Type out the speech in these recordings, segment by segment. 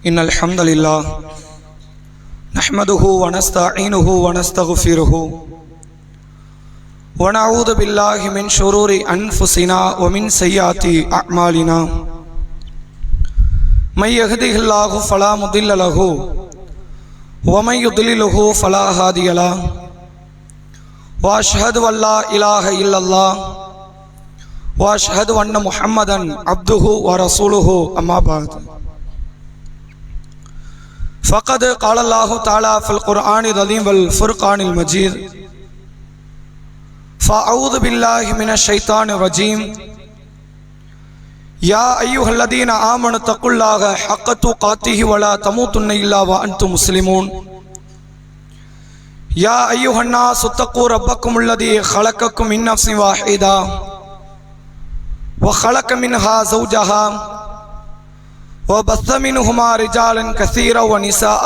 إن الحمد لله نحمده ونستعينه ونستغفره ونعوذ بالله من شرور أنفسنا ومن سيئات أعمالنا من يهده الله فلا مضل له ومن يضلله فلا هادي له وأشهد أن لا إله إلا الله وأشهد أن محمدا عبده ورسوله أما بعد فقد قال الله تعالى في القرآن العظيم والفرقان المجيد فأعوذ بالله من الشيطان الرجيم يا أيها الذين آمنوا اتقوا الله حق تقاته ولا تموتن إلا وأنتم مسلمون يا أيها الناس اتقوا ربكم الذي خلقكم من نفس واحدة وخلق منها زوجها وبث منهما رجالا كثيرا ونساء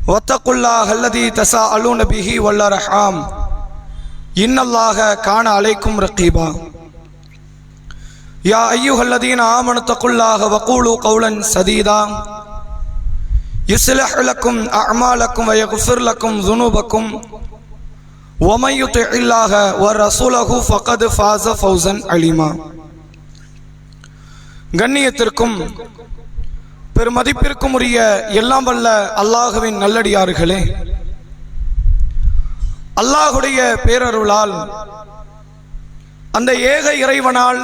واتقوا الله الذي تساءلون به والأرحام إن الله كان عليكم رقيبا يا أيها الذين آمنوا اتقوا الله وقولوا قولا سديدا يصلح لكم أعمالكم ويغفر لكم ذنوبكم ومن يطع الله ورسوله فقد فاز فوزا عظيما. கண்ணியத்திற்கும் பெருமதிப்பிற்கும் உரிய எல்லாம் வல்ல அல்லாஹுவின் நல்லடியார்களே, அல்லாஹுடைய பேரருளால் அந்த ஏக இறைவனால்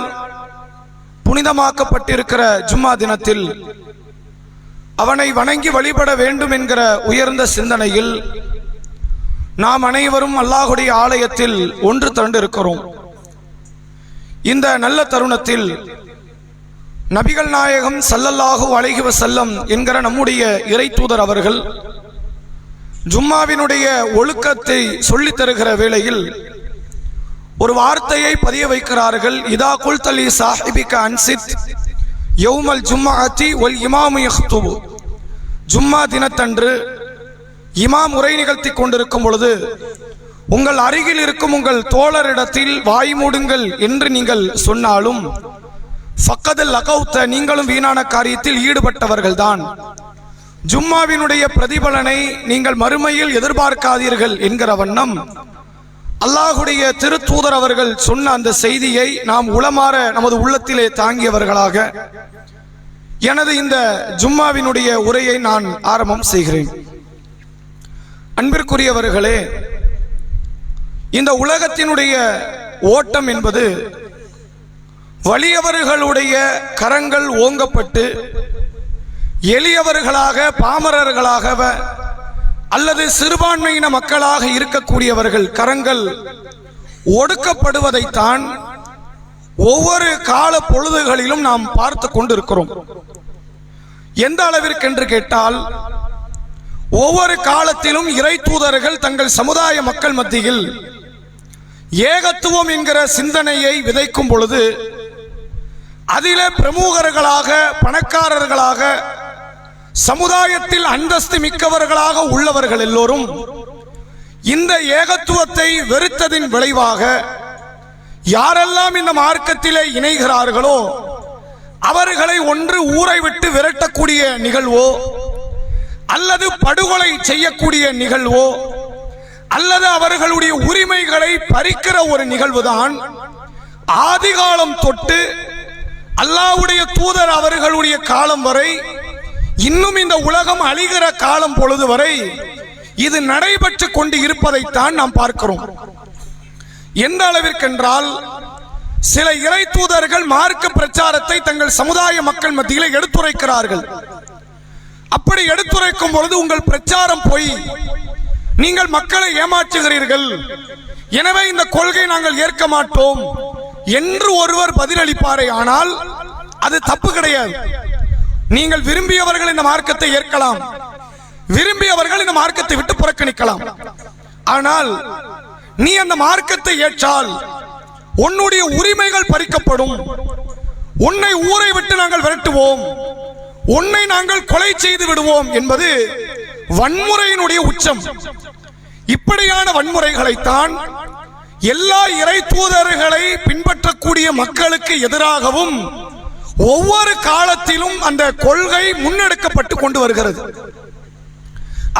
புனிதமாக்கப்பட்டிருக்கிற ஜும்மா தினத்தில் அவனை வணங்கி வழிபட வேண்டும் என்கிற உயர்ந்த சிந்தனையில் நாம் அனைவரும் அல்லாஹுடைய ஆலயத்தில் ஒன்று திரண்டிருக்கிறோம். இந்த நல்ல தருணத்தில் நபிகள் நாயகம் ஸல்லல்லாஹு அலைஹி வஸல்லம் என்கிற நம்முடைய இறை தூதர் அவர்கள் ஜும்மாவினுடைய ஒழுக்கத்தை சொல்லித் தருகிற வேளையில் ஒரு வார்த்தையை பதிய வைக்கிறார்கள். இதா குல்தலி சாஹிபிக அன்சித் யௌமல் ஜும்மாஅத்தி வல் இமாமு யஹ்துபு. ஜும்மா தினத்தன்று இமாம் உரை நிகழ்த்தி கொண்டிருக்கும் பொழுது உங்கள் அருகில் இருக்கும் உங்கள் தோழரிடத்தில் வாய் மூடுங்கள் என்று நீங்கள் சொன்னாலும் ஃபக்கதல் லகௌத்த, நீங்களும் வீணான காரியத்தில் ஈடுபட்டவர்கள் தான். ஜும்மாவினுடைய பிரதிபலனை நீங்கள் மறுமையில் எதிர்பார்க்காதீர்கள் என்கிற வண்ணம் அல்லாஹுடைய திருத்தூதர் அவர்கள் சொன்ன அந்த செய்தியை நாம் உளமாற நமது உள்ளத்திலே தாங்கியவர்களாக எனது இந்த ஜும்மாவினுடைய உரையை நான் ஆரம்பம் செய்கிறேன். அன்பிற்குரியவர்களே, இந்த உலகத்தினுடைய ஓட்டம் என்பது வலியவர்களுடைய கரங்கள் ஓங்கப்பட்டு எளியவர்களாக, பாமரர்களாக அல்லது சிறுபான்மையின மக்களாக இருக்கக்கூடியவர்கள் கரங்கள் ஒடுக்கப்படுவதைத்தான் ஒவ்வொரு கால பொழுதுகளிலும் நாம் பார்த்து கொண்டிருக்கிறோம். எந்த அளவிற்கு என்று கேட்டால், ஒவ்வொரு காலத்திலும் இறை தூதர்கள் தங்கள் சமுதாய மக்கள் மத்தியில் ஏகத்துவம் என்கிற சிந்தனையை விதைக்கும் பொழுது அதிலே பிரமுகர்களாக, பணக்காரர்களாக, சமுதாயத்தில் அந்தஸ்து மிக்கவர்களாக உள்ளவர்கள் எல்லோரும் இந்த ஏகத்துவத்தை வெறுத்ததின் விளைவாக யாரெல்லாம் இந்த மார்க்கத்திலே இணைகிறார்களோ அவர்களை ஒன்று ஊரை விட்டு விரட்டக்கூடிய நிகழ்வோ அல்லது படுகொலை செய்யக்கூடிய நிகழ்வோ அல்லது அவர்களுடைய உரிமைகளை பறிக்கிற ஒரு நிகழ்வுதான் ஆதிகாலம் தொட்டு அல்லாஹ்வுடைய தூதர் அவர்களுடைய காலம் வரை, இன்னும் இந்த உலகம் அழிகிற காலம் பொழுது வரை இது நடைபெற்று கொண்டு இருப்பதைத்தான் நாம் பார்க்கிறோம். எந்த அளவிற்கென்றால், சில இறை தூதர்கள் மார்க்க பிரச்சாரத்தை தங்கள் சமுதாய மக்கள் மத்தியில் எடுத்துரைக்கிறார்கள். அப்படி எடுத்துரைக்கும் பொழுது உங்கள் பிரச்சாரம் பொய், நீங்கள் மக்களை ஏமாற்றுகிறீர்கள், எனவே இந்த கொள்கை நாங்கள் ஏற்க மாட்டோம் என்று ஒருவர் பதிலளிப்பாரே, ஆனால் அது தப்பு கிடையாது. நீங்கள் விரும்பியவர்கள் இந்த மார்க்கத்தை ஏற்கலாம், விரும்பியவர்கள் இந்த மார்க்கத்தை விட்டு புறக்கணிக்கலாம். ஆனால் நீ அந்த மார்க்கத்தை ஏற்றால் உன்னுடைய உரிமைகள் பறிக்கப்படும், உன்னை ஊரை விட்டு நாங்கள் விரட்டுவோம், உன்னை நாங்கள் கொலை செய்து விடுவோம் என்பது வன்முறையினுடைய உச்சம். இப்படியான வன்முறைகளைத்தான் எல்லா இறை தூதர்களை பின்பற்றக்கூடிய மக்களுக்கு எதிராகவும் ஒவ்வொரு காலத்திலும் அந்த கொள்கை முன்னெடுக்கப்பட்டு கொண்டு வருகிறது.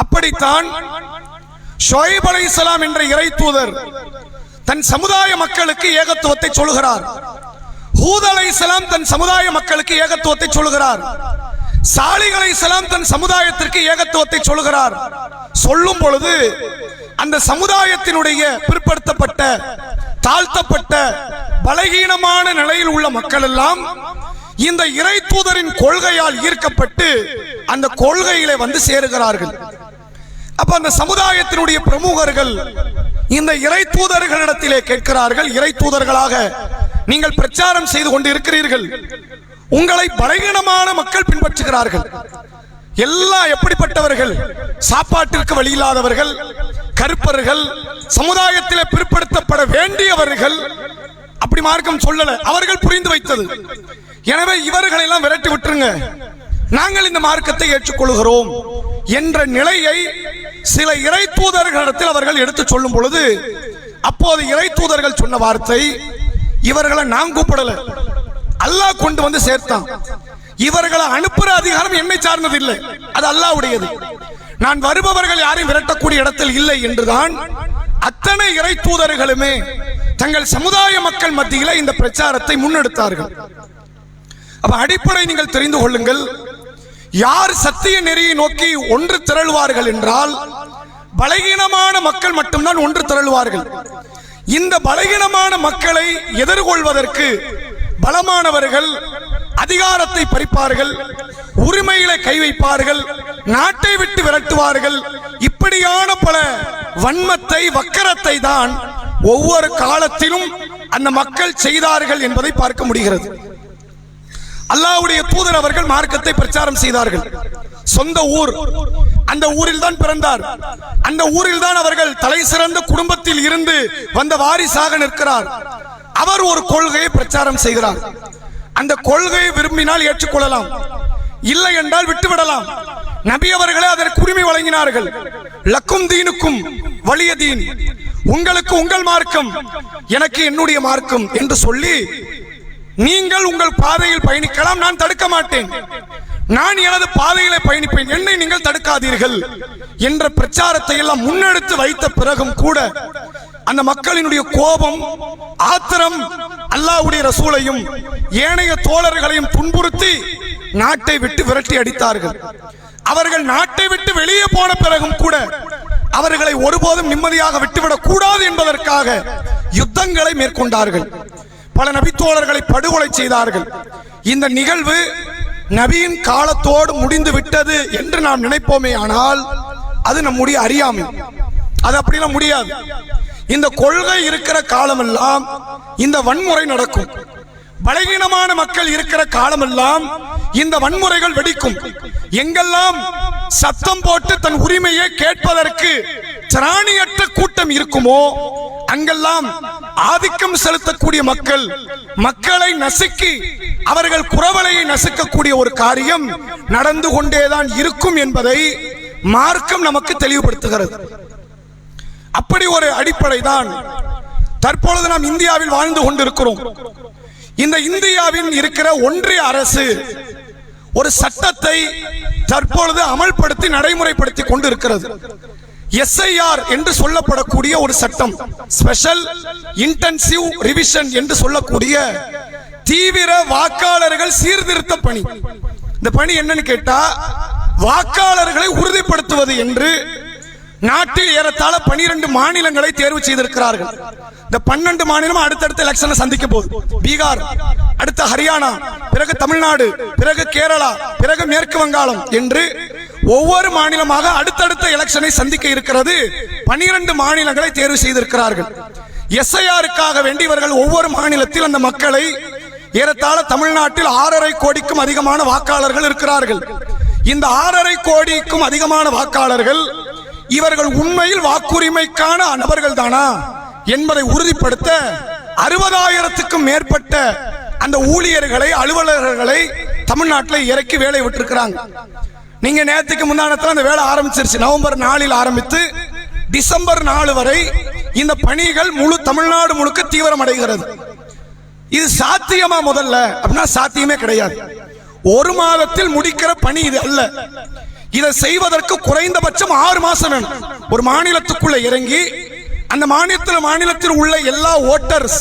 அப்படித்தான் ஷுஐப் அலைஹிஸ்ஸலாம் என்ற இறை தூதர் தன் சமுதாய மக்களுக்கு ஏகத்துவத்தை சொல்கிறார். ஹூத் அலைஹிஸ்ஸலாம் தன் சமுதாய மக்களுக்கு ஏகத்துவத்தை சொல்கிறார். சாலிஹ் அலைஹிஸ்ஸலாம் தன் சமுதாயத்திற்கு ஏகத்துவத்தை சொல்கிறார். சொல்லும் பொழுது அந்த சமுதாயத்தினுடைய பிற்படுத்தப்பட்ட, தாழ்த்தப்பட்ட, பலகீனமான நிலையில் உள்ள மக்கள் எல்லாம் இந்த இறை தூதரின் கொள்கையால் ஈர்க்கப்பட்டு அந்த கொள்கையிலே வந்து சேருகிறார்கள். அப்ப அந்த சமுதாயத்தினுடைய பிரமுகர்கள் இந்த இறை தூதர்களிடத்திலே கேட்கிறார்கள், இறை தூதர்களாக நீங்கள் பிரச்சாரம் செய்து கொண்டு இருக்கிறீர்கள், உங்களை பலகீனமான மக்கள் பின்பற்றுகிறார்கள். எல்லாம் எப்படிப்பட்டவர்கள்? சாப்பாட்டிற்கு வழி இல்லாதவர்கள், கருப்பர்கள், சமுதாயத்திலே பிற்படுத்தப்பட வேண்டியவர்கள். அப்படி மார்க்கம் சொல்லல, அவர்கள் புரிந்து வைத்தது. எனவே இவர்களை எல்லாம் விரட்டி விட்டுருங்க, நாங்கள் இந்த மார்க்கத்தை ஏற்றுக்கொள்கிறோம் என்ற நிலையை சில இறை தூதர்களிடத்தில் அவர்கள் எடுத்து சொல்லும் பொழுது, அப்போது இறை தூதர்கள் சொன்ன வார்த்தை, இவர்களை நான் கூப்பிடல, அல்லாஹ் கொண்டு வந்து சேர்த்தான். இவர்களை அனுப்புற அதிகாரம் என்னை சார்ந்தது இல்லை, அது அல்லாஹ்வுடையது. நான் வருபவர்கள் யாரையும் விரட்டக்கூடிய இடத்தில் இல்லை என்றுதான் அத்தனை இறை தூதர்களுமே தங்கள் சமுதாய மக்கள் மத்தியில் இந்த பிரச்சாரத்தை முன்னெடுத்தார்கள். அப்ப அடிப்படை நீங்கள் தெரிந்து கொள்ளுங்கள், யார் சத்திய நெறியை நோக்கி ஒன்று திரளுவார்கள் என்றால் பலகீனமான மக்கள் மட்டும்தான் ஒன்று திரளுவார்கள். இந்த பலகீனமான மக்களை எதிர்கொள்வதற்கு பலமானவர்கள் அதிகாரத்தை பறிப்பார்கள், உரிமைகளை கை வைப்பார்கள், நாட்டை விட்டு விரட்டுவார்கள். இப்படியான பல வன்மத்தை, வக்கரத்தை தான் ஒவ்வொரு காலத்திலும் அந்த மக்கள் செய்தார்கள் என்பதை பார்க்க முடிகிறது. அல்லாஹ்வுடைய தூதர் அவர்கள் மார்க்கத்தை பிரச்சாரம் செய்தார்கள். சொந்த ஊர், அந்த ஊரில் தான் பிறந்தார், அந்த ஊரில் தான் அவர்கள் தலை சிறந்த குடும்பத்தில் இருந்து வந்த வாரிசாக நிற்கிறார். அவர் ஒரு கொள்கையை பிரச்சாரம் செய்கிறார். அந்த கொள்கையை விரும்பினால் ஏற்றுக்கொள்ளலாம், இல்லை என்றால் விட்டுவிடலாம். நபி அவர்களே அதற்கு உரிமை வழங்கினார்கள். லக்கும் தீனுக்கும் வலிய தீன், உங்களுக்கு உங்கள் மார்க்கம், எனக்கு என்னுடைய மார்க்கம் என்று சொல்லி, நீங்கள் உங்கள் பாதையில் பயணிக்கலாம், நான் தடுக்க மாட்டேன், நான் எனது பாதையிலே பயணிப்பேன், என்னை நீங்கள் தடுக்காதீர்கள் என்ற பிரச்சாரத்தை எல்லாம் முன்னெடுத்து வைத்த பிறகும் கூட அந்த மக்களினுடைய கோபம், ஆத்திரம் அல்லாஹ்வுடைய ரசூலையும் ஏனைய தோழர்களையும் துன்புறுத்தி நாட்டை விட்டு விரட்டி அடித்தார்கள். அவர்கள் நாட்டை விட்டு வெளியே போன பிறகும் கூட அவர்களை ஒருபோதும் நிம்மதியாக விட்டுவிடக் கூடாது என்பதற்காக யுத்தங்களை மேற்கொண்டார்கள். பல நபித்தோழர்களை படுகொலை செய்தார்கள். இந்த நிகழ்வு நபியின் காலத்தோடு முடிந்து விட்டது என்று நாம் நினைப்போமே, ஆனால் அது நம்முடைய அறியாமை. அது அப்படிலாம் முடியாது. இந்த கொள்கை இருக்கிற காலமெல்லாம் இந்த வன்முறை நடக்கும். பலகீனமான மக்கள் இருக்கிற காலமெல்லாம் இந்த வன்முறைகள் வெடிக்கும். எங்கெல்லாம் சத்தம் போட்டு தன் உரிமையை கேட்பதற்கு திராணியற்ற கூட்டம் இருக்குமோ அங்கெல்லாம் ஆதிக்கம் செலுத்தக்கூடிய மக்கள், மக்களை நசுக்கி அவர்கள் குரவலையை நசுக்கக்கூடிய ஒரு காரியம் நடந்து கொண்டேதான் இருக்கும் என்பதை மார்க்கம் நமக்கு தெளிவுபடுத்துகிறது. அப்படி ஒரு அடிப்படை தான் தற்பொழுது நாம் இந்தியாவில் வாழ்ந்து கொண்டிருக்கிறோம். இந்த இந்தியாவில் இருக்கிற ஒன்றிய அரசு ஒரு சட்டத்தை தற்பொழுது அமல்படுத்தி நடைமுறைப்படுத்தி கொண்டு இருக்கிறது. SIR என்று சொல்லப்படக்கூடிய ஒரு சட்டம், ஸ்பெஷல் இன்டென்சிவ் ரிவிஷன் என்று சொல்லக்கூடிய தீவிர வாக்காளர்கள் சீர்திருத்த பணி. இந்த பணி என்னன்னு கேட்டா, வாக்காளர்களை உறுதிப்படுத்துவது என்று நாட்டில் ஏறத்தாழ 12 மாநிலங்களை தேர்வு செய்திருக்கிறார்கள். இந்த 12 மாநிலம் அடுத்தடுத்த எலெக்ஷனை சந்திக்க போகுது. பீகார், அடுத்த ஹரியானா, பிறகு தமிழ்நாடு, பிறகு கேரளா, பிறகு மேற்கு வங்காளம் என்று ஒவ்வொரு மாநிலமாக அடுத்தடுத்த எலெக்ஷனை சந்திக்க இருக்கிறது. 12 மாநிலங்களை தேர்வு செய்திருக்கிறார்கள். SIRக்காக வேண்டி இவர்கள் ஒவ்வொரு மாநிலத்தில் அந்த மக்களை, ஏறத்தாழ தமிழ்நாட்டில் 6.5 கோடிக்கும் அதிகமான வாக்காளர்கள் இருக்கிறார்கள். இந்த 6.5 கோடிக்கும் அதிகமான வாக்காளர்கள் இவர்கள் உண்மையில் வாக்குரிமைக்கான நபர்கள் தானா என்பதை உறுதிப்படுத்த 60,000க்கும் மேற்பட்ட அந்த ஊழியர்களை, அலுவலர்களை தமிழ்நாட்டில் இறக்கி வேலை விட்டுருக்கிறாங்க. நீங்க நேற்றுக்கு முந்தானத்தில் அந்த வேலை ஆரம்பிச்சிருச்சு. நவம்பர் 4 ஆரம்பித்து டிசம்பர் 4 வரை இந்த பணிகள் முழு தமிழ்நாடு முழுக்க தீவிரமடைகிறது. இது சாத்தியமா முதல்ல அப்படின்னா சாத்தியமே கிடையாது. ஒரு மாதத்தில் முடிக்கிற பணி இது அல்ல. இதை செய்வதற்கு குறைந்தபட்சம் 6 மாசம் வேணும். ஒரு மாநிலத்துக்குள்ள இறங்கி அந்த மாநிலத்தில் உள்ள எல்லா ஓட்டர்ஸ்,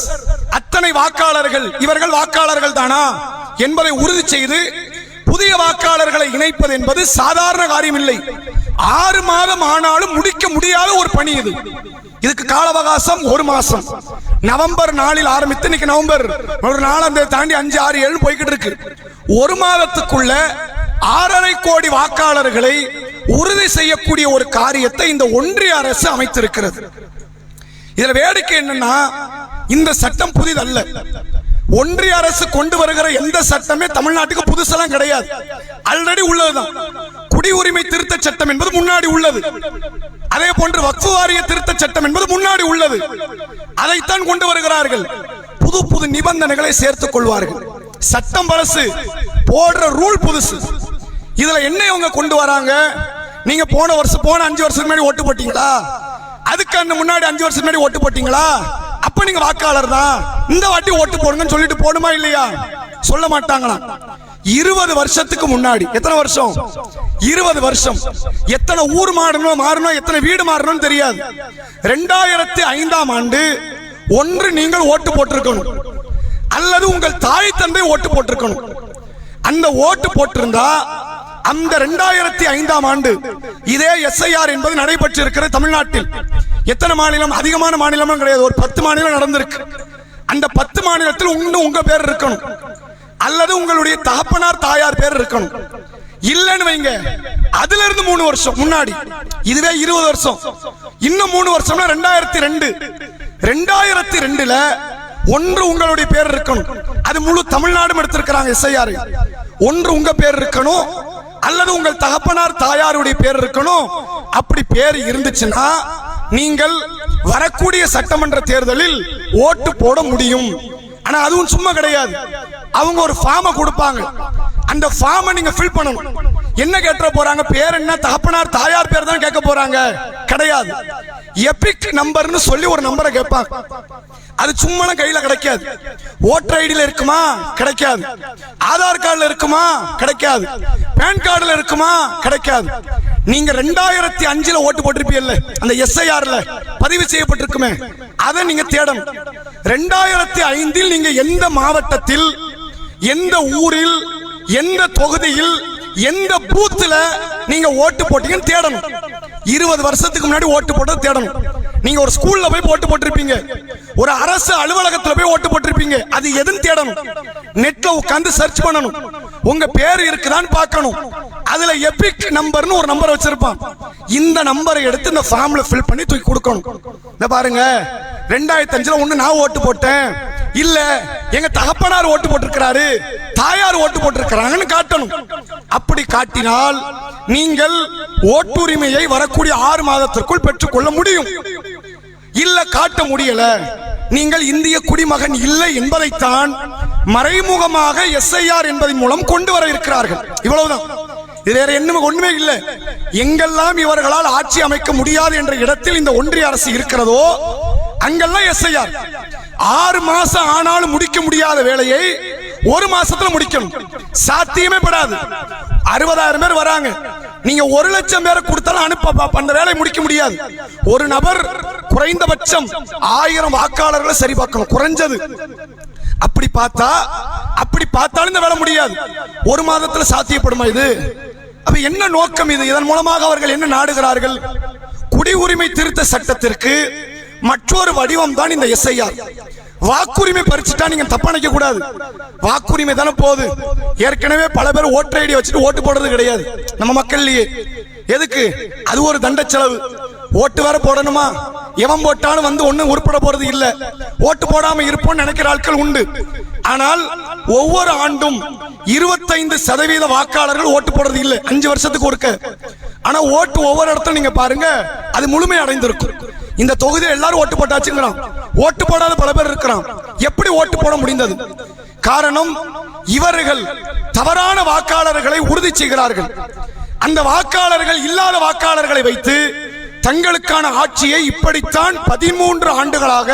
அத்தனை வாக்காளர்கள் இவர்கள் வாக்காளர்கள் தானா என்பதை உறுதி செய்து புதிய வாக்காளர்களை இணைப்பது என்பது சாதாரண காரியம் இல்லை. 6 மாதம் ஆனாலும் முடிக்க முடியாத ஒரு பணி இது. இதுக்கு கால அவகாசம் 1 மாசம். நவம்பர் 4 ஆரம்பித்து இன்னைக்கு நவம்பர் ஒரு 4 தாண்டி 5, 6, 7 போய்கிட்டு இருக்கு. 1 மாதத்துக்குள்ள 6.5 கோடி வாக்காளர்களை உறுதி செய்யக்கூடிய ஒரு காரியத்தை இந்த ஒன்றிய அரசு அமைத்திருக்கிறது. இதுல வேடிக்கை என்னன்னா, இந்த சட்டம் புதிதல்ல. ஒன்றிய அரசு கொண்டு வருகிற எந்த சட்டமே தமிழ்நாட்டுக்கு புதுசெல்லாம் கிடையாது, ஆல்ரெடி உள்ளதுதான். குடியுரிமை திருத்த சட்டம் என்பது முன்னாடி உள்ளது. அதே போன்று வக்ஃப் வாரிய திருத்த சட்டம் என்பது முன்னாடி உள்ளது. அதைத்தான் கொண்டு வருகிறார்கள். புது புது நிபந்தனைகளை சேர்த்துக் கொள்வார்கள். சட்டம் பழசு, போடுற ரூல் புதுசு. இதுல என்ன இவங்க கொண்டு வராங்க? நீங்க போன 5 வருஷத்துக்கு முன்னாடி ஓட்டு போட்டீங்களா? அதுக்கு முன்னாடி 5 வருஷத்துக்கு முன்னாடி ஓட்டு போட்டீங்களா? அப்ப நீங்க வாக்காளர் தான், இந்த வாட்டி ஓட்டு போடுங்கன்னு சொல்லிட்டு போடுமா இல்லையா? சொல்ல மாட்டாங்களா? 20 வருஷத்துக்கு முன்னாடி, எத்தனை வருஷம்? 20 வருஷம். எத்தனை ஊர் மாறணும், எத்தனை வீடு மாறணும் தெரியாது. 2005ஆம் ஆண்டு ஒன்று நீங்கள் ஓட்டு போட்டிருக்கணும், அல்லது உங்கள் தாய் தந்தை ஓட்டு போட்டிருக்கணும். அந்த ஓட்டு போட்டிருந்தா அந்த 2005ஆம் ஆண்டு இதே எஸ்ஐஆர் என்பது நடைபெற்று இருக்கிற தமிழ்நாட்டில் எத்தனை மாநிலம்? அதிகமான மாநிலம் கிடையாது, ஒரு 10 மாநிலம் நடந்திருக்கு. அந்த 10 மாநிலத்தில் உங்க பேர் இருக்கணும், அல்லது உங்களுடைய தகப்பனார் தாயார் பேர் இருக்கணும். இல்லன்னு வைங்க, அதுல இருந்து 3 வருஷம் முன்னாடி, இதுவே 20 வருஷம். இன்னும் 3 வருஷம்னா 2002ல ஒன்று உங்களுடைய பேர் இருக்கணும். அது முழு தமிழ்நாடும் எடுத்திருக்கிறாங்க எஸ்ஐஆர். ஒன்று உங்க பேர் இருக்கணும், அல்லது உங்கள் தகப்பனார் தாயாருடைய பேர் இருக்கணும். அப்படி பேர் இருந்துச்சுன்னா நீங்கள் வரக்கூடிய சட்டமன்ற தேர்தலில் ஓட்டு போட முடியும். ஆனா அதுவும் சும்மா கிடையாது. அவங்க ஒரு ஃபார்மை கொடுப்பாங்க, அந்த ஃபார்மை நீங்க ஃபில் பண்ணணும். என்ன கேட்க போறாங்க? பேர் என்ன? தகப்பனார் தாயார் பேர் தான் கேட்க போறாங்க? கிடையாது. எபிக் நம்பர்னு சொல்லி ஒரு நம்பரை கேட்பாங்க. அது சும்மா கையில கிடைக்காது. ஓட்டர் ஐடியில இருக்குமா? கிடைக்காது. ஆதார் கார்டுல இருக்குமா? கிடைக்காது. பேன் கார்டுல இருக்குமா? கிடைக்காது. நீங்க 2005ல ஓட்டு போட்டிருப்பீங்கல்ல, அந்த எஸ்ஐஆர்ல பதிவு செய்யப்பட்டிருக்குமே, அதை நீங்க தேடணும். 2005இல் நீங்க எந்த மாவட்டத்தில், எந்த ஊரில், எந்த தொகுதியில், எந்த பூத்துல நீங்க ஓட்டு போட்டீங்கன்னு தேடணும். 20 வருஷத்துக்கு முன்னாடி ஓட்டு போட்டது தேடணும். நீங்க ஒரு ஸ்கூல்ல போய் ஓட்டு போட்டிருப்பீங்க, ஒரு அரசு அலுவலகத்துல போய் ஓட்டு போட்டிருப்பீங்க, அது எதுன்னு தேடணும். நெட்ல உட்கார்ந்து சர்ச் பண்ணணும், உங்க பேர் இருக்குதான்னு பார்க்கணும். அதுல எபிக் நம்பர்னு ஒரு நம்பர் வச்சிருப்பான். இந்த நம்பரை எடுத்து இந்த ஃபார்ம்ல ஃபில் பண்ணி தூக்கி கொடுக்கணும். இந்த பாருங்க, 2005ல ஒண்ணு நான் ஓட்டு போட்டேன், இல்ல எங்க தகப்பனார் ஓட்டு போட்டிருக்கிறாரு, தாயார் ஓட்டு போட்டிருக்கிறாங்கன்னு காட்டணும். அப்படி காட்டினால் நீங்கள் ஓட்டுரிமையை வரக்கூடிய 6 மாதத்திற்குள் பெற்றுக் கொள்ள முடியும். இல்ல காட்ட முடியல, நீங்கள் இந்திய குடிமகன் இல்லை என்பதைத்தான் மறைமுகமாக எஸ்ஐஆர் என்பதன் மூலம் கொண்டு வர இருக்கிறார்கள். இவ்வளவுதான். இது வேற ஒண்ணுமே இல்லை. எங்கெல்லாம் இவர்களால் ஆட்சி அமைக்க முடியாது என்ற இடத்தில் இந்த ஒன்றிய அரசு இருக்கிறதோ அங்கெல்லாம் எஸ்ஐஆர். 6 மாசம் ஆனாலும் முடிக்க முடியாத வேலையை 1 மாசத்துல முடிக்கணும். சாத்தியமே படாது. 60,000 பேர் வராங்க, நீங்க 1,00,000 பேரை கொடுத்தாலும் அந்த வேலையை முடிக்க முடியாது. ஒரு நபர் குறைந்தபட்சம் 1000 வாக்காளர்களை சரி பார்க்கணும், குறைஞ்சது. அப்படி பார்த்தாலும் இந்த வேலை முடியாது. 1 மாதத்துல சாத்தியப்படுமா இது? அப்ப என்ன நோக்கம் இது? இதன் மூலமாக அவர்கள் என்ன நாடுகிறார்கள்? குடியுரிமை திருத்த சட்டத்திற்கு மற்றொரு வடிவம் தான் இந்த எஸ்ஐஆர். வாக்குரிமை பறிச்சுட்டா நீங்க தப்பா நினைக்க கூடாது. வாக்குரிமை தானே போகுது. ஏற்கனவே பல பேர் ஓட்டர் ஐடி வச்சுட்டு ஓட்டு போடுறது கிடையாது நம்ம மக்கள்லயே. எதுக்கு? அது ஒரு தண்ட செலவு. ஓட்டு வேற போடணுமா? எவன் போட்டாலும் வந்து ஒண்ணும் உருப்பட போறது இல்ல. ஓட்டு போடாம இருப்போம் நினைக்கிற ஆட்கள் உண்டு. ஆனால் ஒவ்வொரு ஆண்டும் 25% வாக்காளர்கள் ஓட்டு போடுறது இல்லை, 5 வருஷத்துக்கு ஒருக்க. ஆனா ஓட்டு ஒவ்வொரு இடத்துல நீங்க பாருங்க, அது முழுமை அடைந்திருக்கும். இந்த தொகுதியில் எல்லாரும் ஓட்டு போட்டாச்சுங்கிறான், ஓட்டு போடாத பல பேர் இருக்கிறான். எப்படி ஓட்டு போட முடிந்தது? காரணம், இவர்கள் தவறான வாக்காளர்களை உறுதி செய்கிறார்கள். அந்த வாக்காளர்கள் இல்லாத வாக்காளர்களை வைத்து தங்களுக்கான ஆட்சியை இப்படித்தான் 13 ஆண்டுகளாக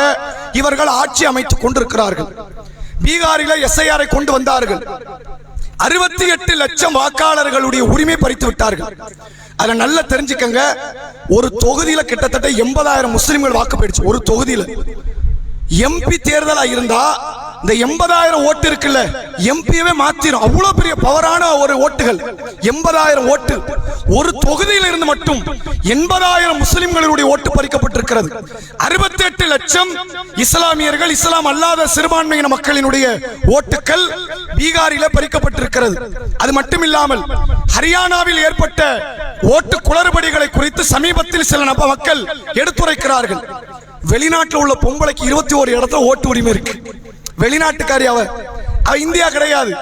இவர்கள் ஆட்சி அமைத்துக் கொண்டிருக்கிறார்கள். பீகாரில SIR கொண்டு வந்தார்கள். 68 லட்சம் வாக்காளர்களுடைய உரிமை பறித்து விட்டார்கள். அத நல்லா தெரிஞ்சுக்கங்க. ஒரு தொகுதியில கிட்டத்தட்ட 80,000 முஸ்லிம்கள் வாக்கு போயிடுச்சு. ஒரு தொகுதியில MP தேர்தலா இருந்தா இந்த 80,000 ஓட்டு இருக்குல்ல, MPவே மாத்திரும். அவ்வளவு பெரிய பவரான ஒரு ஓட்டுகள், 80,000 ஓட்டு. ஒரு தொகுதியில் இருந்து மட்டும் 80,000 முஸ்லிம்களுடைய ஓட்டு பறிக்கப்பட்டிருக்கிறது. 68 லட்சம் இஸ்லாமியர்கள், இஸ்லாம் அல்லாத சிறுபான்மையின மக்களினுடைய ஓட்டுகள் பீகாரில பறிக்கப்பட்டிருக்கிறது. அது மட்டுமில்லாமல் ஹரியானாவில் ஏற்பட்ட ஓட்டு குளறுபடிகளை குறித்து சமீபத்தில் சில மக்கள் எடுத்துரைக்கிறார்கள். வெளிநாட்டில் உள்ள பொம்பளைக்கு 21 இடத்துல ஓட்டு உரிமை இருக்கு. வெளிநாட்டுக்காரி அவ இந்தியா கிடையாது.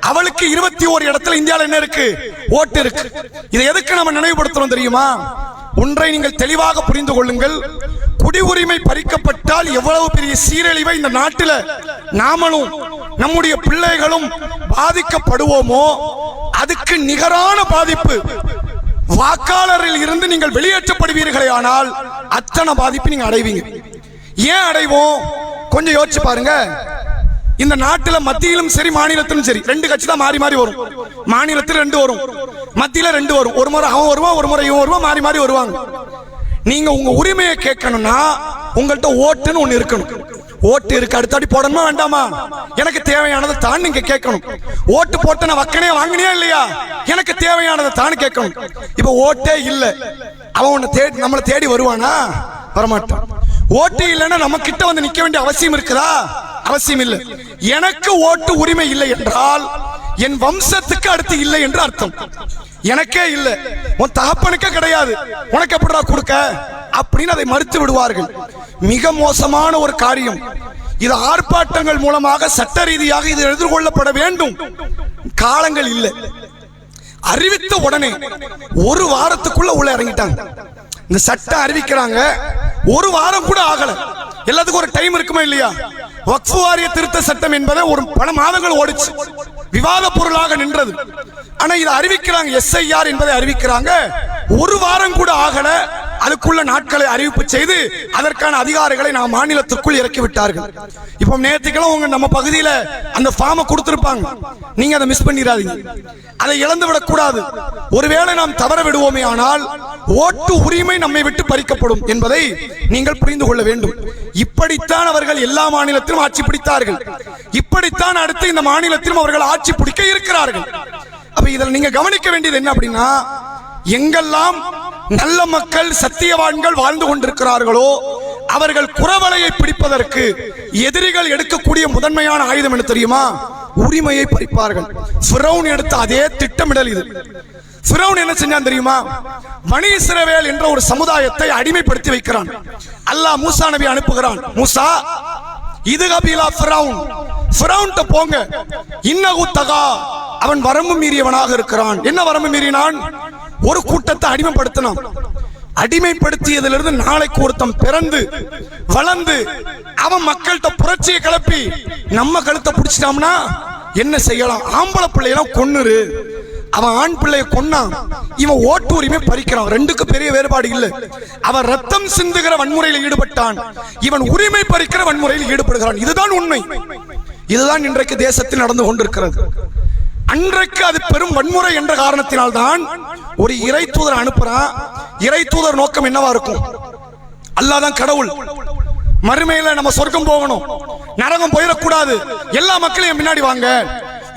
அவளுக்கு 21 இடத்துல இந்தியாவில் என்ன இருக்கு? ஓட்டு இருக்கு. இதை எதுக்கு நம்ம நினைவுபடுத்துறோம் தெரியுமா? ஒன்றை நீங்கள் தெளிவாக புரிந்து கொள்ளுங்கள். குடி உரிமை பறிக்கப்பட்டால் எவ்வளவு பெரிய சீரழிவை இந்த நாட்டில் நாமளும் நம்முடைய பிள்ளைகளும் பாதிக்கப்படுவோமோ அதுக்கு நிகரான பாதிப்பு வாக்காளரில் இருந்து நீங்கள் வெளியேற்றப்படுவீர்களே ஆனால் அத்தனை பாதிப்பு நீங்க அடைவீங்க. ஏன் அடைவோம்? கொஞ்சம் யோசிச்சு பாருங்க. இந்த நாட்டில் மத்தியிலும் சரி மாநிலத்திலும் சரி 2 கட்சி தான் மாறி மாறி வரும். மாநிலத்தில் 2 வரும், மத்தியில 2 வரும். ஒரு முறை அவன் வருவான், ஒரு முறை இவன் வருவான், மாறி மாறி வருவாங்க. நீங்க உங்க உரிமையை கேட்கணும்னா உங்கள்கிட்ட ஓட்டுன்னு ஒண்ணு இருக்கணும். ஓட்டு இருக்கு, அடுத்தாடி போடணுமா வேண்டாமா? எனக்கு தேவையானதை தான் நீங்க கேட்கணும். ஓட்டு போட்டு நான் வக்கனே வாங்கினியா இல்லையா? எனக்கு தேவையானதை தான் கேட்கணும். இப்ப ஓட்டே இல்ல, அவன் உன்னை தேடி நம்மளை தேடி வருவானா? வரமாட்டான். ஓட்டு இல்லைன்னா நம்ம கிட்ட வந்து நிக்க வேண்டிய அவசியம் இருக்குதா? அவசியம் இல்லை. எனக்கு ஓட்டு உரிமை இல்லை என்றால் என் வம்சத்துக்கு அடுத்து இல்லை என்று அர்த்தம். எனக்கே இல்லை, உன் தகப்பனுக்கே கிடையாது, உனக்கு எப்படிடா கொடுக்க அப்படின்னு அதை மறுத்து விடுவார்கள். மிக மோசமான ஒரு காரியம் இது. ஆர்ப்பாட்டங்கள் மூலமாக சட்ட ரீதியாக இது எதிர்கொள்ளப்பட வேண்டும். காலங்கள் இல்லை. அறிவித்த உடனே ஒரு வாரத்துக்குள்ள உள்ள இறங்கிட்டாங்க. இந்த சட்டம் அறிவிக்கிறாங்க, ஒரு வாரம் கூட ஆகல. எல்லாத்துக்கும் ஒரு டைம் இருக்குமா இல்லையா? வக்ஃப் வாரிய திருத்த சட்டம் என்பதை ஒரு பல மாதங்கள் ஓடிச்சு, விவாத பொருளாக நின்றது. ஆனா இதை அறிவிக்கிறாங்க, SIR என்பதை அறிவிக்கிறாங்க. ஒரு வாரம் கூட ஆகல, அதுக்குள்ள நாட்களை அறிவிப்பு செய்து அதற்கான அதிகாரிகளை நாம் மாநிலத்திற்குள் இறக்கி விட்டார்கள். இப்போ நேற்றுக்கெல்லாம் உங்க நம்ம பகுதியில அந்த ஃபார்மை கொடுத்திருப்பாங்க, நீங்க அதை மிஸ் பண்ணிடாதீங்க. அதை இழந்து விடக்கூடாது. ஒருவேளை நாம் தவற விடுவோமே ஆனால் ஓட்டு உரிமை நம்மை விட்டு பறிக்கப்படும் என்பதை நீங்கள் புரிந்து கொள்ள வேண்டும். இப்படித்தான் அவர்கள் எல்லா மாநிலத்திலும் ஆட்சி பிடித்தார்கள். இப்படித்தான் அடுத்து இந்த மாநிலத்திலும் அவர்கள் ஆட்சி பிடிக்க இருக்கிறார்கள். அப்ப இதில் நீங்க கவனிக்க வேண்டியது என்ன அப்படின்னா, எங்கெல்லாம் நல்ல மக்கள் சத்தியவான்கள் வாழ்ந்து கொண்டிருக்கிறார்களோ அவர்கள் குறவலையை பிடிப்பதற்கு எதிரிகள் எடுக்கக்கூடிய முதன்மையான ஆயுதம் என்ன தெரியுமா? உரிமையை பறிப்பார்கள். ஃபிரௌன் எடுத்த அதே திட்டமிடல் இது. ஃபிரௌன் என்ன செஞ்சான் தெரியுமா? பனி இஸ்ரவேல் என்ற ஒரு சமுதாயத்தை அடிமைப்படுத்தி வைக்கிறான். அல்லாஹ் மூசா நபி அனுப்புகிறான். மூசா, இது கபீலா ஃபிரௌன், ஃபிரௌன்ட்ட போங்க, இன்னஹு தகா, அவன் வரம்பு மீறியவனாக இருக்கிறான். என்ன வரம்பு மீறினான்? ஒரு கூட்டத்தை அடிமைப்படுத்தினான். அடிமைப்படுத்தியதிலிருந்து நாளைக்கு ஒருத்தன் பிறந்து வளர்ந்து அவன் மக்கள்கிட்ட புரட்சியை கிளப்பி நம்ம கழுத்தை பிடிச்சிட்டான்னா என்ன செய்யலாம்? ஆம்பளை பிள்ளையெல்லாம் கொன்னுரு. அவன் ஆண் பிள்ளைய கொன்னான், இவன் ஓட்டு உரிமை பறிக்கிறான். ரெண்டுக்கு பெரிய வேறுபாடு இல்லை. அவன் ரத்தம் சிந்துகிற வன்முறையில் ஈடுபட்டான், இவன் உரிமை பறிக்கிற வன்முறையில் ஈடுபடுகிறான். இதுதான் உண்மை. இதுதான் இன்றைக்கு தேசத்தில் நடந்து கொண்டிருக்கிறது. அன்றைக்கு அது பெரும் வன்முறை என்ற காரணத்தினால் தான் ஒரு இறை தூதர் அனுப்புறான். இறை தூதர் நோக்கம் என்னவா இருக்கும்? அல்லாஹ் தான் கடவுள், மறுமையில நம்ம சொர்க்கம் போகணும், நரகம் போயிடக்கூடாது, எல்லா மக்களையும் முன்னாடி வாங்க,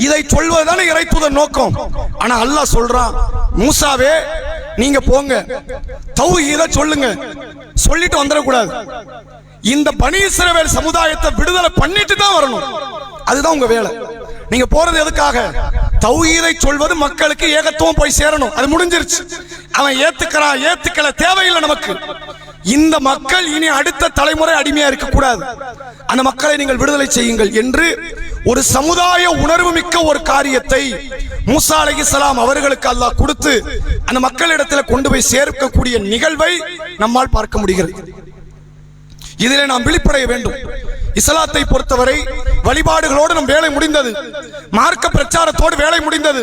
இதை சொல்வதுதானே இறை தூதர் நோக்கம். ஆனா அல்லாஹ் சொல்றான், மூசாவே நீங்க போங்க, தௌஹீத சொல்லுங்க, சொல்லிட்டு வந்துடக்கூடாது. இந்த பனி இஸ்ரவேல் சமுதாயத்தை விடுதலை பண்ணிட்டு தான் வரணும். அதுதான் உங்க வேலை. நீங்க போறது எதுக்காக? தௌஹீதை சொல்வது மக்களுக்கு ஏகத்துவம் போய் சேரணும். அது முடிஞ்சிருச்சு. அவன் ஏத்துக்கிறான் ஏத்துக்கல தேவையில்லை நமக்கு. இந்த மக்கள் இனி அடுத்த தலைமுறை அடிமையா இருக்க கூடாது, அந்த மக்களை நீங்கள் விடுதலை செய்யுங்கள் என்று ஒரு சமுதாய உணர்வு மிக்க ஒரு காரியத்தை மூசா அலைஹிஸ்ஸலாம் அவர்களுக்கு அல்லாஹ் கொடுத்து அந்த மக்களிடத்தில் கொண்டு போய் சேர்க்கக்கூடிய நிகழ்வை நம்மால் பார்க்க முடிகிறது. இதிலே நாம் விழிப்படைய வேண்டும். இஸ்லாத்தை பொறுத்தவரை வழிபாடுகளோடு நம் வேலை முடிந்தது, மார்க்க பிரச்சாரத்தோடு வேலை முடிந்தது.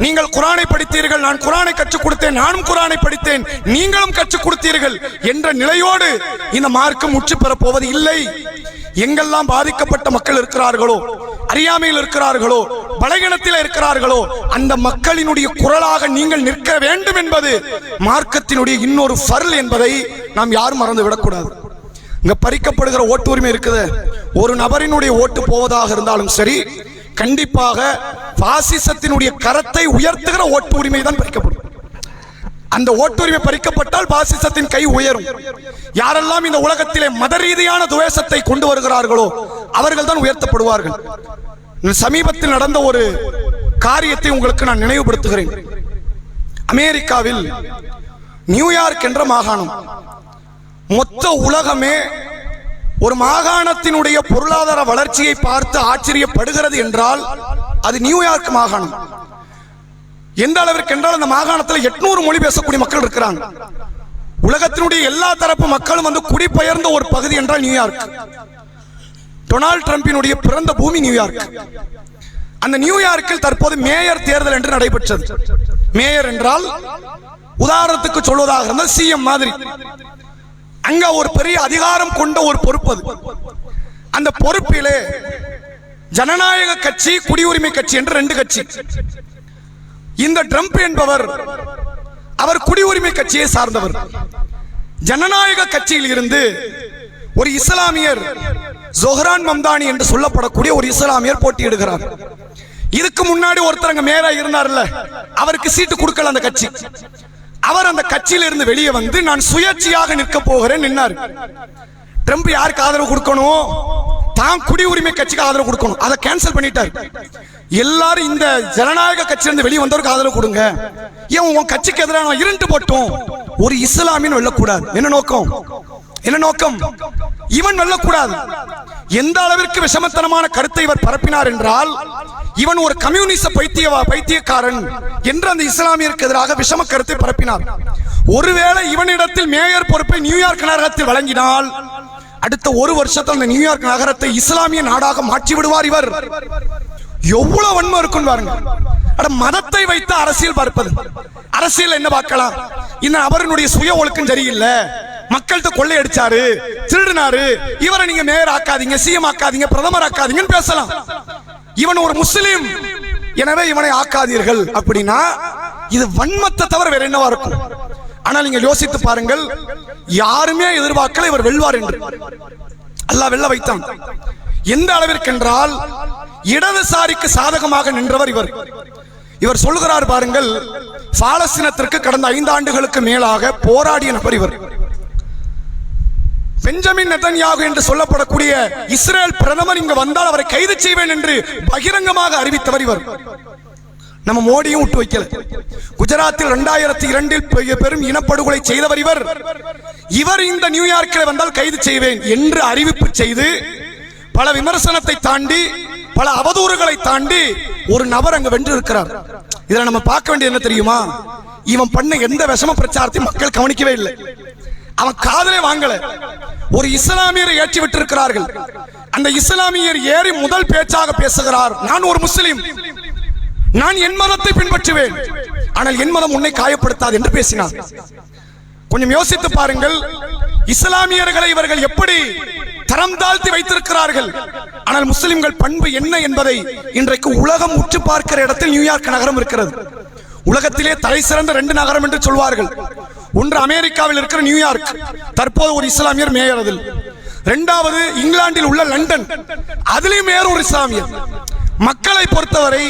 நீங்கள் குர்ஆனை படித்தீர்கள், நான் குர்ஆனை கற்றுக் கொடுத்தேன், நானும் குர்ஆனை படித்தேன், நீங்களும் கற்றுக் கொடுத்தீர்கள் என்ற நிலையோடு இந்த மார்க்கம் முற்று பெறப் போவது இல்லை. எங்கெல்லாம் பாதிக்கப்பட்ட மக்கள் இருக்கிறார்களோ அறியாமையில் இருக்கிறார்களோ, பலகீனத்தில் இருக்கிறார்களோ, அந்த மக்களினுடைய குரலாக நீங்கள் நிற்க வேண்டும் என்பது மார்க்கத்தினுடைய இன்னொரு ஃபர்ல் என்பதை நாம் யாரும் மறந்து விடக்கூடாது. இங்க பறிக்கப்படுகிற ஓட்டு உரிமை இருக்குது. ஒரு நபரினுடைய ஓட்டு போவதாக இருந்தாலும் சரி, கண்டிப்பாக பாசிசத்தினுடைய கரத்தை உயர்த்துகிற ஓட்டு உரிமை தான் பறிக்கப்படும். அந்த ஓட்டுரிமை பறிக்கப்பட்டால் பாசிசத்தின் கை உயரும். யாரெல்லாம் இந்த உலகத்திலே மத ரீதியான துவேஷத்தை கொண்டு வருகிறார்களோ அவர்கள் தான் உயர்த்தப்படுவார்கள். சமீபத்தில் நடந்த ஒரு காரியத்தை உங்களுக்கு நான் நினைவுபடுத்துகிறேன். அமெரிக்காவில் நியூயார்க் என்ற மாகாணம், மொத்த உலகமே ஒரு மாகாணத்தினுடைய பொருளாதார வளர்ச்சியை பார்த்து ஆச்சரியப்படுகிறது என்றால் அது நியூயார்க் மாகாணம். எந்த அளவிற்கு என்றால் அந்த மாகாணத்தில் 800 மொழி பேசக்கூடிய மக்கள் இருக்கிறாங்க. உலகத்தினுடைய எல்லா தரப்பு மக்களும் வந்து குடிபெயர்ந்த ஒரு பகுதி என்றால் நியூயார்க். டொனால்ட் ட்ரம்பினுடைய பிறந்த பூமி நியூயார்க். அந்த நியூயார்க்கில் தற்போது மேயர் தேர்தல் என்று நடைபெற்றது. மேயர் என்றால் உதாரணத்துக்கு சொல்வதாக இருந்தால் சிஎம் மாதிரி. அங்க ஒரு பெரிய அதிகாரம் கொண்ட ஒரு பொறுப்பு. அந்த பொறுப்பிலே ஜனநாயக கட்சி, குடியுரிமை கட்சி என்று 2 கட்சி. இந்த ட்ரம்ப் என்பவர் அவர் குடியுரிமை கட்சியை சார்ந்தவர். ஜனநாயக கட்சியில் இருந்து ஒரு இஸ்லாமியர் ஜொஹ்ரான் மம்தானி என்று சொல்லப்படக்கூடிய ஒரு இஸ்லாமியர் போட்டியிடுகிறார். இதுக்கு முன்னாடி ஒருத்தர் அங்க மேயரா இருந்தார்ல, அவருக்கு சீட்டு கொடுக்கல அந்த கட்சி. அவர் அந்த கட்சியில இருந்து வெளியே வந்து நான் சுயேட்சையாக நிற்க போகிறேன் நின்னார். ட்ரம்ப் யாருக்கு ஆதரவு கொடுக்கணும்? தான் குடியுரிமை கட்சிக்கு ஆதரவு கொடுக்கணும். அதை கேன்சல் பண்ணிட்டார். எல்லாரும் இந்த ஜனநாயக கட்சியிலிருந்து வெளியே வந்தவருக்கு ஆதரவு கொடுங்க. ஏன் உன் கட்சிக்கு எதிரான இருண்டு போட்டும் ஒரு இஸ்லாமியன் வெல்லக்கூடாது. என்ன நோக்கம்? என்ன நோக்கம்? இவன் வெல்லக்கூடாது. எந்த அளவிற்கு விஷமத்தனமான கருத்தை இவர் பரப்பினார் என்றால், இவன் ஒரு கம்யூனிச பைத்தியக்காரன் என்று அந்த இஸ்லாமியருக்கு எதிராக விஷம கருத்தை பரப்பினார். ஒருவேளை இவனிடத்தில் மேயர் பொறுப்பை நியூயார்க் நகரத்தில் வழங்கினால் அடுத்த 1 வருஷத்தில் அந்த நியூயார்க் நகரத்தை இஸ்லாமிய நாடாக மாற்றி விடுவார் இவர். எவ்வளவு வன்மை இருக்கும் பாருங்க. மதத்தை வைத்து அரசியல் பார்ப்பது. அரசியல் என்ன பார்க்கலாம்? இந்த அவருடைய சுய ஒழுக்கம் சரியில்லை, மக்கள்கிட்ட கொள்ளையடிச்சாரு, திருடினாரு, இவரை நீங்க மேயர் ஆக்காதீங்க, சிஎம் ஆக்காதீங்க, பிரதமர் ஆக்காதீங்கன்னு பேசலாம். இவன் ஒரு முஸ்லிம், எனவே இவனை ஆக்காதீர்கள் அப்படின்னா இது வன்மத்தை தவிர வேற என்னவா இருக்கும்? ஆனால் நீங்க யோசித்து பாருங்கள், யாருமே எதிர்பார்க்கல இவர் வெல்வார் என்று. அல்லாஹ் வெல்ல வைத்தான். எந்த அளவிற்கு என்றால் இடதுசாரிக்கு சாதகமாக நின்றவர் இவர். இவர் சொல்லுகிறார் பாருங்கள், பாலஸ்தீனத்திற்கு கடந்த 5 ஆண்டுகளுக்கு மேலாக போராடிய நபர் இவர். பெஞ்சமின் நெதன்யாகு என்று சொல்லப்படக்கூடிய இஸ்ரேல் பிரதமர் இங்கு வந்தால் அவரை கைது செய்வேன் என்று பகிரங்கமாக அறிவித்தவர் இவர். நம்ம மோடியும் விட்டு வைக்கல. குஜராத்தில் 2002 பெரும் இனப்படுகொலை செய்தவர் இவர். இவர் இந்த நியூயார்க்கில் வந்தால் கைது செய்வேன் என்று அறிவிப்பு செய்து பல விமர்சனத்தை தாண்டி, பல அவதூறுகளை தாண்டி ஒரு நபர் அங்கு வென்று இருக்கிறார். இதில் நம்ம பார்க்க வேண்டியது என்ன தெரியுமா? இவன் பண்ண எந்த விஷம பிரச்சாரத்தையும் மக்கள் கவனிக்கவே இல்லை. அவன் காதலே வாங்கல. ஒரு இஸ்லாமியரை ஏற்றி விட்டிருக்கிறார்கள். அந்த இஸ்லாமியர் ஏறி முதல் பேச்சாக பேசுகிறார், நான் ஒரு முஸ்லிம், நான் என் மதத்தை பின்பற்றுவேன், ஆனால் என் மதம் உன்னை காயப்படுத்தாது என்று பேசினார். கொஞ்சம் யோசித்து பாருங்கள், இஸ்லாமியர்களை இவர்கள் எப்படி தரம் தாழ்த்தி வைத்திருக்கிறார்கள். ஆனால் முஸ்லிம்கள் பண்பு என்ன என்பதை இன்றைக்கு உலகம் உற்று பார்க்கிற இடத்தில் நியூயார்க் நகரம் இருக்கிறது. உலகத்திலே தலை சிறந்த 2 நகரம் என்று சொல்வார்கள். ஒன்று அமெரிக்காவில் இருக்கிற நியூயார்க், தற்போது ஒரு இஸ்லாமியர் மேயர் அதில். 2வது இங்கிலாந்தில் உள்ள லண்டன், அதிலும் மேயர் ஒரு இஸ்லாமியர். மக்களை பொறுத்தவரை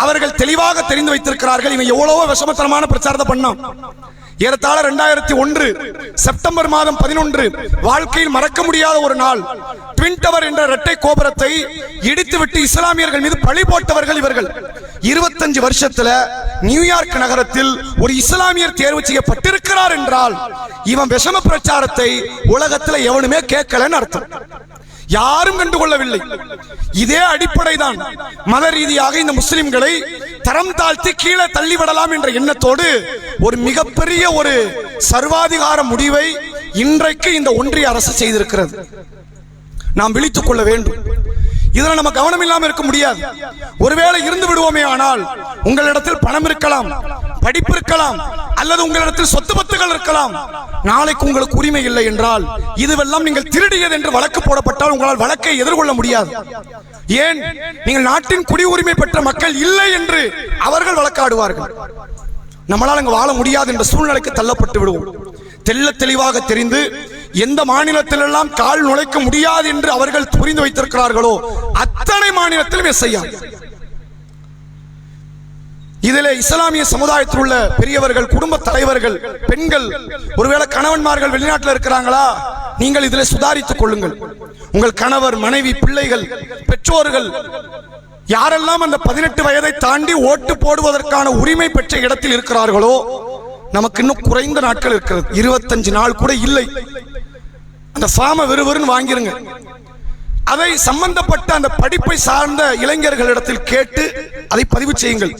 அவர்கள் தெளிவாக தெரிந்து வைத்திருக்கிறார்கள். இவன் எவ்வளவோ விஷமத்தனமான பிரச்சாரத்தை பண்ணான். ஏறத்தாழ 2001 செப்டம்பர் மாதம் 11 வாழ்க்கையில் மறக்க முடியாத ஒரு நாள். ட்வின் டவர் என்ற இரட்டை கோபுரத்தை இடித்துவிட்டு இஸ்லாமியர்கள் மீது பழி போட்டவர்கள் இவர்கள். 25 வருஷத்துல நியூயார்க் நகரத்தில் ஒரு இஸ்லாமியர் தேர்வு செய்யப்பட்டிருக்கிறார் என்றால் இவன் விஷம பிரச்சாரத்தை உலகத்தில் எவனுமே கேட்கலன்னு அர்த்தம். யாரும் கண்டுகொள்ளவில்லை. இதே அடிப்படை தான் மத ரீதியாக இந்த முஸ்லிம்களை தரம் தாழ்த்தி கீழே தள்ளிவிடலாம் என்ற எண்ணத்தோடு ஒரு மிகப்பெரிய ஒரு சர்வாதிகார முடிவை இன்றைக்கு இந்த ஒன்றிய அரசு செய்திருக்கிறது. நாம் விழித்துக் கொள்ள வேண்டும். இதுல நம்ம கவனம் இல்லாமல் இருக்க முடியாது. ஒருவேளை இருந்து விடுவோமே ஆனால் உங்களிடத்தில் பணம் இருக்கலாம், படிப்பு இருக்கலாம், அல்லது உங்களிடத்தில் சொத்து பத்துகள் இருக்கலாம். நாளைக்கு உங்களுக்கு உரிமை இல்லை என்றால் இதுவெல்லாம் நீங்கள் திருடியது என்று வழக்கு போடப்பட்டால் உங்களால் வழக்கை எதிர்கொள்ள முடியாது. ஏன் நீங்கள் நாட்டின் குடியுரிமை பெற்ற மக்கள் இல்லை என்று அவர்கள் வழக்காடுவார்கள். நம்மளால் அங்கு வாழ முடியாது என்ற சூழ்நிலைக்கு தள்ளப்பட்டு விடுவோம். தெள்ள தெளிவாக தெரிந்து எந்த மாநிலத்திலெல்லாம் கால் நுழைக்க முடியாது என்று அவர்கள் புரிந்து வைத்திருக்கிறார்களோ அத்தனை மாநிலத்திலும் எஸ்ஐஆர். இதிலே இஸ்லாமிய சமுதாயத்தில் உள்ள பெரியவர்கள், குடும்ப தலைவர்கள், பெண்கள், ஒருவேளை கணவன்மார்கள் வெளிநாட்டில் இருக்கிறாங்களா, நீங்கள் இதில் சுதாரித்துக் கொள்ளுங்கள். உங்கள் கணவர், மனைவி, பிள்ளைகள், பெற்றோர்கள் யாரெல்லாம் அந்த 18 வயதை தாண்டி ஓட்டு போடுவதற்கான உரிமை பெற்ற இடத்தில் இருக்கிறார்களோ, நமக்கு இன்னும் குறைந்த நாட்கள் இருக்கிறது. 25 நாள் கூட இல்லை. அந்த ஃபார்மை விறுவிறுன்னு வாங்கிருங்க. அதை சம்பந்தப்பட்ட அந்த படிப்பை சார்ந்த இளைஞர்களிடத்தில் கேட்டு அதை பதிவு செய்யுங்கள்.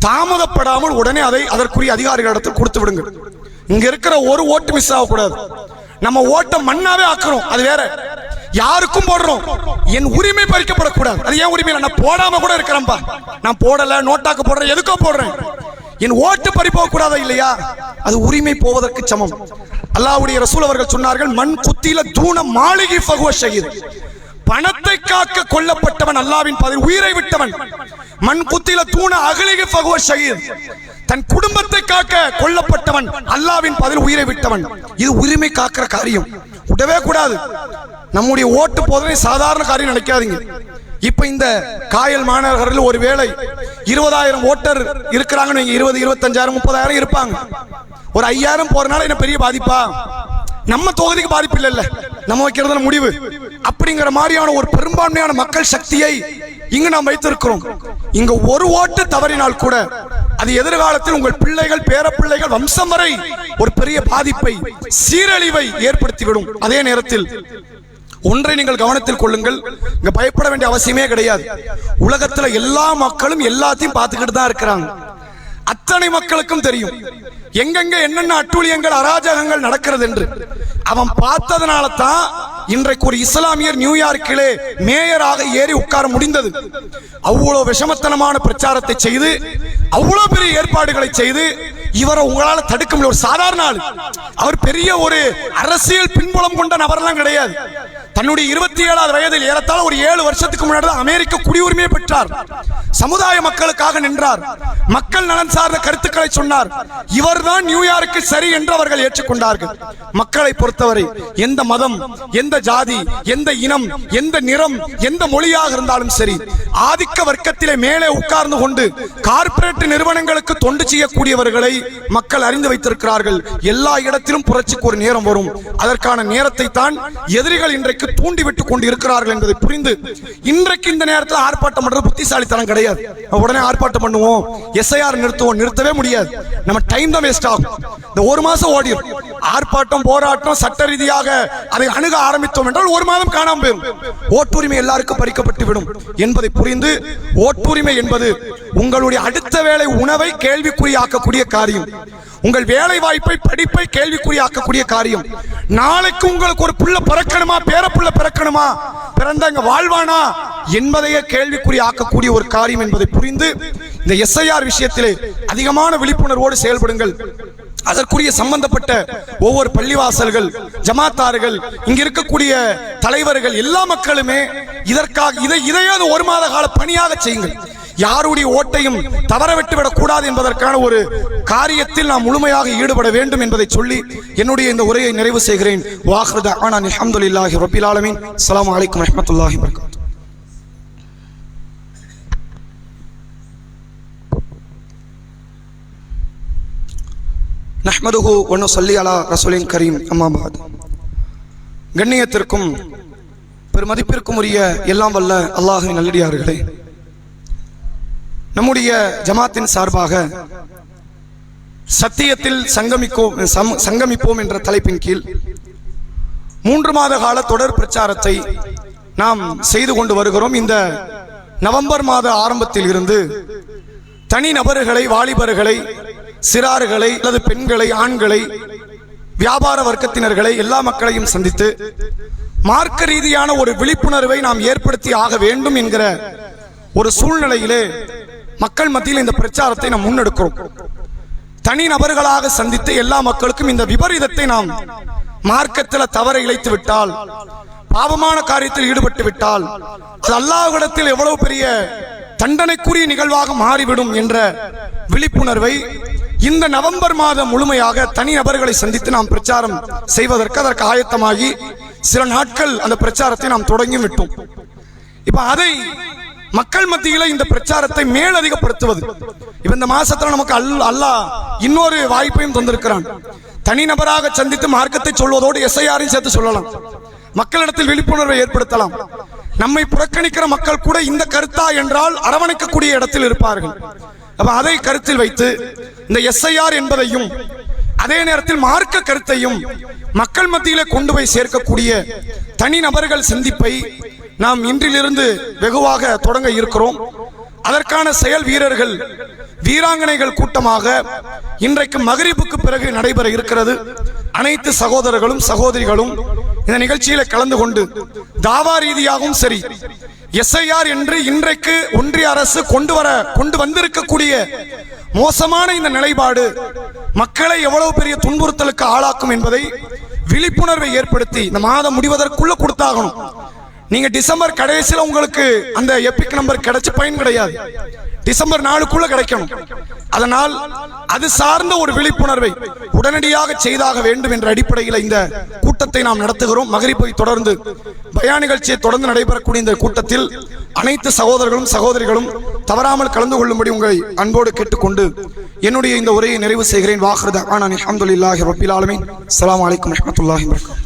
தாமதப்படாமல் உடனே அதை அதற்குரிய அதிகாரிகளிடத்தில் கொடுத்து விடுங்கள். இங்க இருக்கிற ஒரு ஓட்டு மிஸ் ஆகக்கூடாது. நம்ம ஓட்ட மண்ணாவே ஆக்குறோம், அது வேற. யாருக்கும் போடுறோம், என் உரிமை பறிக்கப்படக்கூடாது. அது ஏன் உரிமை? நான் போடாம கூட இருக்கிறேன்பா, நான் போடல, நோட்டாக்கு போடுறேன், எதுக்கோ போடுறேன், என் ஓட்டு பறிப்போக கூடாதா இல்லையா? அது உரிமை போவதற்கு சமம். அல்லாஹ்வுடைய ரசூல் அவர்கள் சொன்னார்கள், மண் குத்தில தூண மாளிகை ஃபஹுவ ஷஹீத். பணத்தை காக்க கொல்லப்பட்டவன் அல்லாஹ்வின் பாதையில் உயிரை விட்டவன். மண் குத்தில தூண அகலிகி ஃபஹுவ ஷஹீத். தன் குடும்பத்தை காக்க கொல்லப்பட்டவன் அல்லாஹ்வின் பாதையில் உயிரை விட்டவன். இது உரிமை காக்கிற காரியம், விடவே கூடாது. நம்முடைய ஓட்டு போதனை சாதாரண காரியம் நினைக்காதீங்க. இப்ப இந்த காயல் மாநகரில் ஒரு வேளை 20,000 ஓட்டர் இருக்கிறாங்கன்னு, 20, 25,000, 30,000 இருப்பாங்க. ஒரு 5,000 போறனால என்ன பெரிய பாதிப்பா? நம்ம தொகுதிக்கு பாதிப்பு இல்ல, நம்ம வைக்கிறது முடிவு. அப்படிங்கிற மாதிரியான ஒரு பெரும்பான்மையான மக்கள் சக்தியை இங்கு நாம் வைத்திருக்கிறோம். இங்க ஒரு ஓட்டு தவறினால் கூட அது எதிர்காலத்தில் உங்கள் பிள்ளைகள், பேரப்பிள்ளைகள், வம்சம் வரை ஒரு பெரிய பாதிப்பை, சீரழிவை ஏற்படுத்திவிடும். அதே நேரத்தில் ஒன்றை நீங்கள் கவனத்தில் கொள்ளுங்கள், இங்க பயப்பட வேண்டிய அவசியமே கிடையாது. உலகத்துல எல்லா மக்களும் எல்லாத்தையும் பார்த்துக்கிட்டு தான் இருக்கிறாங்க. அத்தனை மக்களுக்கும் தெரியும் எங்கெங்க என்னென்ன அட்டூழியங்கள், அராஜகங்கள் நடக்கிறது என்று. அவன் பார்த்ததனால தான் இன்றைக்கு ஒரு இஸ்லாமியர் நியூயார்க்கிலே மேயராக ஏறி உட்கார முடிந்தது. அவ்வளவு விஷமத்தனமான பிரச்சாரத்தை செய்து, அவ்வளவு பெரிய ஏற்பாடுகளை செய்து, இவரை உங்களால தடுக்க முடியும். ஒரு சாதாரண ஆள், அவர் பெரிய ஒரு அரசியல் பின்புலம் கொண்ட நபர்லாம் கிடையாது. தன்னுடைய 27வது வயதில் ஏறத்தாழ ஒரு 7 வருஷத்துக்கு முன்னாடி அமெரிக்க குடியுரிமையை பெற்றார். சமுதாய மக்களுக்காக நின்றார், மக்கள் நலன் சார்ந்த கருத்துக்களை சொன்னார். இவர்தான் நியூயார்க்கு சரி என்று அவர்கள் ஏற்றுக்கொண்டார்கள். மக்களை பொறுத்தவரை எந்த மதம், எந்த ஜாதி, எந்த இனம், எந்த நிறம், எந்த மொழியாக இருந்தாலும் சரி, ஆதிக்க வர்க்கத்திலே மேலே உட்கார்ந்து கொண்டு கார்ப்பரேட் நிறுவனங்களுக்கு தொண்டு செய்யக்கூடியவர்களை மக்கள் அறிந்து வைத்திருக்கிறார்கள். எல்லா இடத்திலும் புரட்சிக்கு ஒரு நேரம் வரும். அதற்கான நேரத்தை தான் எதிரிகள் இன்றைக்கு தூண்டிவிட்டுக் கொண்டு இருக்கிறார்கள் என்பதை புரிந்து, இன்றைக்கு இந்த நேரத்தில் ஆர்ப்பாட்டம் பண்றது புத்திசாலித்தனம் கிடையாது. உடனே ஆர்ப்பாட்டம் பண்ணுவோம், எஸ்ஐஆர் நிறுத்துவோம், நிறுத்தவே முடியாது. நம்ம டைம் தான் வேஸ்ட் ஆகும். இந்த ஒரு மாசம் ஓடிடும். ஆர்ப்பாட்டம், போராட்டம், சட்ட ரீதியாக அதை அணுக ஆரம்பித்தோம் என்றால் 1 மாதம் காணாமல் போயிடும். ஓட்டுரிமை எல்லாருக்கும் பறிக்கப்பட்டு விடும் என்பதை புரிந்து, ஓட்டுரிமை என்பது உங்களுடைய அடுத்த வேளை உணவை கேள்விக்குறியாக்கக்கூடிய காரியம், உங்கள் வேலை வாய்ப்பை, படிப்பை கேள்விக்குறியாக்கக்கூடிய காரியம். நாளைக்கு உங்களுக்கு ஒரு புள்ள பிறக்கணுமா, பேரப்புள்ள பிறக்கணுமா, பிறந்தாங்க வாழ்வானா என்பதையே கேள்விக்குறி ஆக்கக்கூடிய ஒரு காரியம் என்பதை புரிந்து, இந்த எஸ்ஐஆர் விஷயத்திலே அதிகமான விழிப்புணர்வோடு செயல்படுங்கள். அதற்குரிய சம்பந்தப்பட்ட ஒவ்வொரு பள்ளிவாசல்கள், ஜமாத்தார்கள், இங்க இருக்கக்கூடிய தலைவர்கள், எல்லா மக்களுமே இதற்காக இதையாவது 1 மாத கால பணியாக செய்யுங்கள். யாருடைய ஓட்டையும் தவற விட்டுவிடக் கூடாது என்பதற்கான ஒரு காரியத்தில் நாம் முழுமையாக ஈடுபட வேண்டும் என்பதை சொல்லி என்னுடைய இந்த உரையை நிறைவு செய்கிறேன். வாஹிரு தஅவானா அல்ஹம்துலில்லாஹி ரப்பில் ஆலமீன். அஸ்ஸலாமு அலைக்கும் வரஹ்மத்துல்லாஹி வபரகாத்துஹு. நஹ்மதுஹு வ நுஸல்லி அலா ரசூலின் கரீம். அம்மா பஅத். கண்ணியத்திற்கும் பெருமதிப்பிற்கும் உரிய எல்லாம் வல்ல அல்லாஹ்வின் நல்லடியார்களே, நம்முடைய ஜமாத்தின் சார்பாக சத்தியத்தில் சங்கமிப்போம் என்ற தலைப்பின் கீழ் 3 மாத கால தொடர் பிரச்சாரத்தை நாம் செய்து கொண்டு வருகிறோம். இந்த நவம்பர் மாத ஆரம்பத்தில் இருந்து தனி நபர்களை, வாலிபர்களை, சிறார்களை அல்லது பெண்களை, ஆண்களை, வியாபார வர்க்கத்தினர்களை, எல்லா மக்களையும் சந்தித்து மார்க்க ரீதியான ஒரு விழிப்புணர்வை நாம் ஏற்படுத்தி ஆக வேண்டும் என்கிற ஒரு சூழ்நிலையிலே மக்கள் மத்தியில் இந்த பிரச்சாரத்தை நாம் முன்னெடுக்கிறோம். தனி நபர்களாக சந்தித்து எல்லா மக்களுக்கும் இந்த விபரீதத்தை நாம் மார்க்கத்தில் தவற இழைத்து விட்டால் பாவமான காரியத்தில் ஈடுபட்டு விட்டால் அது அல்லாஹ்விடத்தில் எவ்வளவு பெரிய தண்டனைக்குரிய நிகழ்வாக மாறிவிடும் என்ற விழிப்புணர்வை இந்த நவம்பர் மாதம் முழுமையாக தனி நபர்களை சந்தித்து நாம் பிரச்சாரம் செய்வதற்கு அதற்கு ஆயத்தமாகி சில நாட்கள் அந்த பிரச்சாரத்தை நாம் தொடங்கி விட்டோம். இப்ப அதை மக்கள் மத்தியில இந்த பிரச்சாரத்தை மேலதிகப்படுத்துவது, இப்ப இந்த மாசத்துல நமக்கு அல்லாஹ் இன்னொரு வாய்ப்பையும் தந்திருக்கிறான். தனிநபராக சந்தித்து மார்க்கத்தை சொல்வதோடு எஸ்ஐஆரையும் சேர்த்து சொல்லலாம், மக்களிடத்தில் விழிப்புணர்வை ஏற்படுத்தலாம். நம்மை புறக்கணிக்கிற மக்கள் கூட இந்த கருத்தா என்றால் அரவணைக்கக்கூடிய இடத்தில் இருப்பார்கள். அப்ப அதை கருத்தில் வைத்து இந்த எஸ்ஐஆர் என்பதையும் அதே நேரத்தில் மார்க்க கருத்தையும் மக்கள் மத்தியிலே கொண்டு போய் சேர்க்கக்கூடிய தனிநபர்கள் சந்திப்பை நாம் இன்றிலிருந்து வெகுவாக தொடங்க இருக்கிறோம். அதற்கான செயல் வீரர்கள் வீராங்கனைகள் கூட்டமாக இன்றைக்கு மகரிபுக்கு பிறகு நடைபெற இருக்கிறது. அனைத்து சகோதரர்களும் சகோதரிகளும் இந்த நிகழ்ச்சியில கலந்து கொண்டு தாவா ரீதியாகவும் சரி, எஸ்ஐஆர் என்று இன்றைக்கு ஒன்றிய அரசு கொண்டு வந்திருக்கக்கூடிய மோசமான இந்த நிலைப்பாடு மக்களை எவ்வளவு பெரிய துன்புறுத்தலுக்கு ஆளாக்கும் என்பதை விழிப்புணர்வை ஏற்படுத்தி இந்த மாதம் முடிவதற்குள்ள கொடுத்தாகணும். நீங்க டிசம்பர் கடைசியில் உங்களுக்கு அந்த எபிக் நம்பர் கிடைச்ச பயன் கிடையாது, டிசம்பர் 4க்குள்ள கிடைக்கணும். அதனால் அது சார்ந்த ஒரு விழிப்புணர்வை உடனடியாக செய்தாக வேண்டும் என்ற அடிப்படையில் இந்த கூட்டத்தை நாம் நடத்துகிறோம். மகரிபை தொடர்ந்து பயான் நிகழ்ச்சியை தொடர்ந்து நடைபெறக்கூடிய இந்த கூட்டத்தில் அனைத்து சகோதரர்களும் சகோதரிகளும் தவறாமல் கலந்து கொள்ளும்படி உங்களை அன்போடு கேட்டுக்கொண்டு என்னுடைய இந்த உரையை நிறைவு செய்கிறேன். வாஹிரு தஅவானா அல்ஹம்துலில்லாஹி ரப்பில் ஆலமீன். அஸ்ஸலாமு அலைக்கும் வரஹ்மத்துல்லாஹி வபரகாத்துஹு.